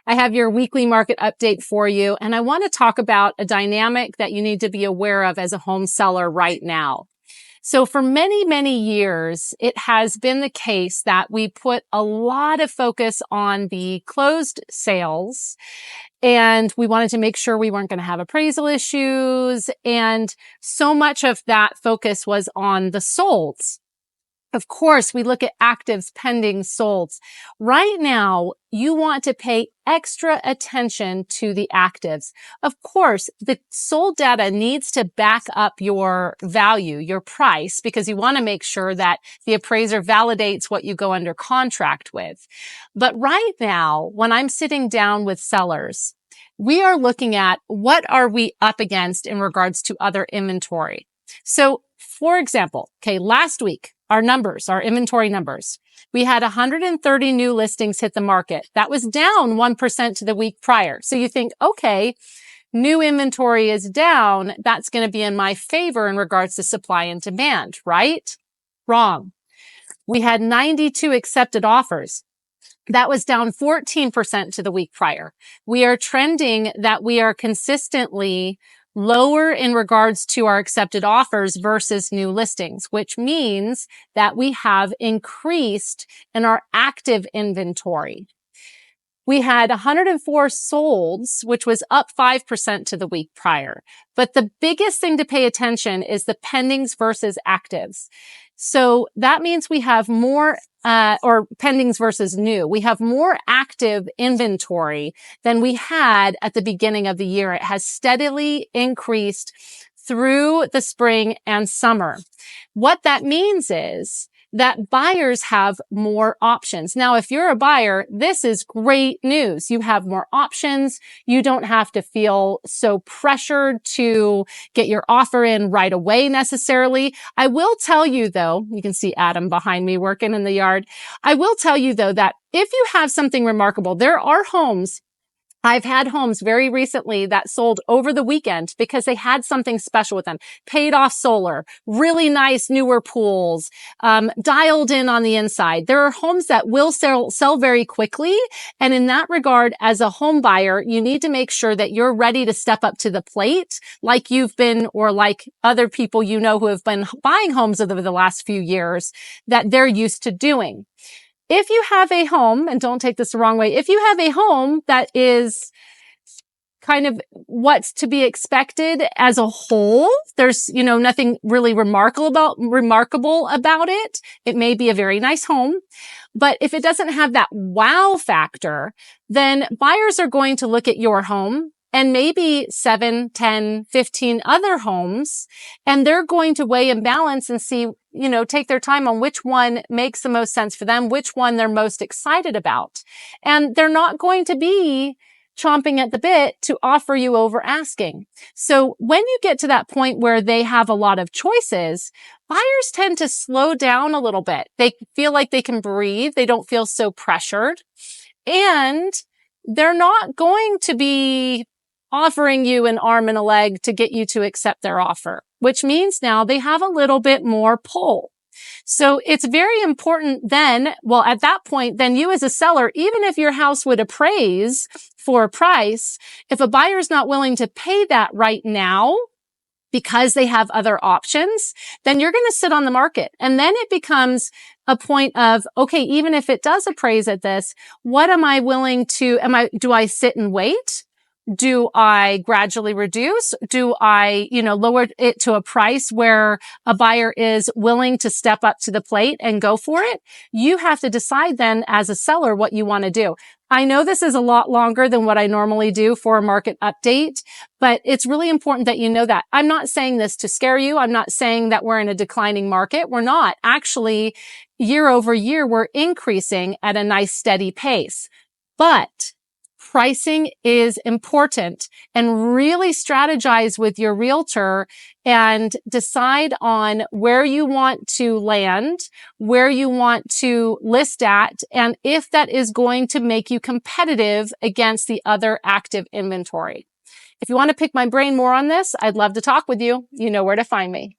I have your weekly market update for you, and I want to talk about a dynamic that you need to be aware of as a home seller right now. So for many, many years, it has been the case that we put a lot of focus on the closed sales, and we wanted to make sure we weren't going to have appraisal issues. And so much of that focus was on the solds. Of course, we look at actives, pendings, solds. Right now, you want to pay extra attention to the actives. Of course, the sold data needs to back up your value, your price, because you want to make sure that the appraiser validates what you go under contract with. But right now, when I'm sitting down with sellers, we are looking at what are we up against in regards to other inventory. So, for example, last week, our inventory numbers, we had 130 new listings hit the market. That was down 1% to the week prior. So you think, okay, new inventory is down. That's going to be in my favor in regards to supply and demand, right? Wrong. We had 92 accepted offers. That was down 14% to the week prior. We are trending that we are consistently lower in regards to our accepted offers versus new listings, which means that we have increased in our active inventory. We had 104 solds, which was up 5% to the week prior. But the biggest thing to pay attention is the pendings versus actives. So that means we have more, or pendings versus new. We have more active inventory than we had at the beginning of the year. It has steadily increased through the spring and summer. What that means is that buyers have more options. Now, if you're a buyer, this is great news. You have more options. You don't have to feel so pressured to get your offer in right away necessarily. I will tell you though, you can see Adam behind me working in the yard. I will tell you though that if you have something remarkable, there are homes. I've had homes very recently that sold over the weekend because they had something special with them. Paid off solar, really nice newer pools, dialed in on the inside. There are homes that will sell very quickly. And in that regard, as a home buyer, you need to make sure that you're ready to step up to the plate like you've been, or like other people you know who have been buying homes over the last few years that they're used to doing. If you have a home, and don't take this the wrong way, if you have a home that is kind of what's to be expected as a whole, there's, nothing really remarkable about it. It may be a very nice home, but if it doesn't have that wow factor, then buyers are going to look at your home and maybe 7, 10, 15 other homes, and they're going to weigh and balance and see, take their time on which one makes the most sense for them, which one they're most excited about. And they're not going to be chomping at the bit to offer you over asking. So when you get to that point where they have a lot of choices, buyers tend to slow down a little bit. They feel like they can breathe. They don't feel so pressured. And they're not going to be offering you an arm and a leg to get you to accept their offer, which means now they have a little bit more pull. So it's very important then, at that point, then you as a seller, even if your house would appraise for a price, if a buyer's not willing to pay that right now because they have other options, then you're going to sit on the market. And then it becomes a point of, okay, even if it does appraise at this, what am I willing to, do I sit and wait? Do I gradually reduce? Do I, lower it to a price where a buyer is willing to step up to the plate and go for it? You have to decide then as a seller what you want to do. I know this is a lot longer than what I normally do for a market update, but it's really important that you know that. I'm not saying this to scare you. I'm not saying that we're in a declining market. We're not. Actually, year over year, we're increasing at a nice steady pace. But pricing is important, and really strategize with your realtor and decide on where you want to land, where you want to list at, and if that is going to make you competitive against the other active inventory. If you want to pick my brain more on this, I'd love to talk with you. You know where to find me.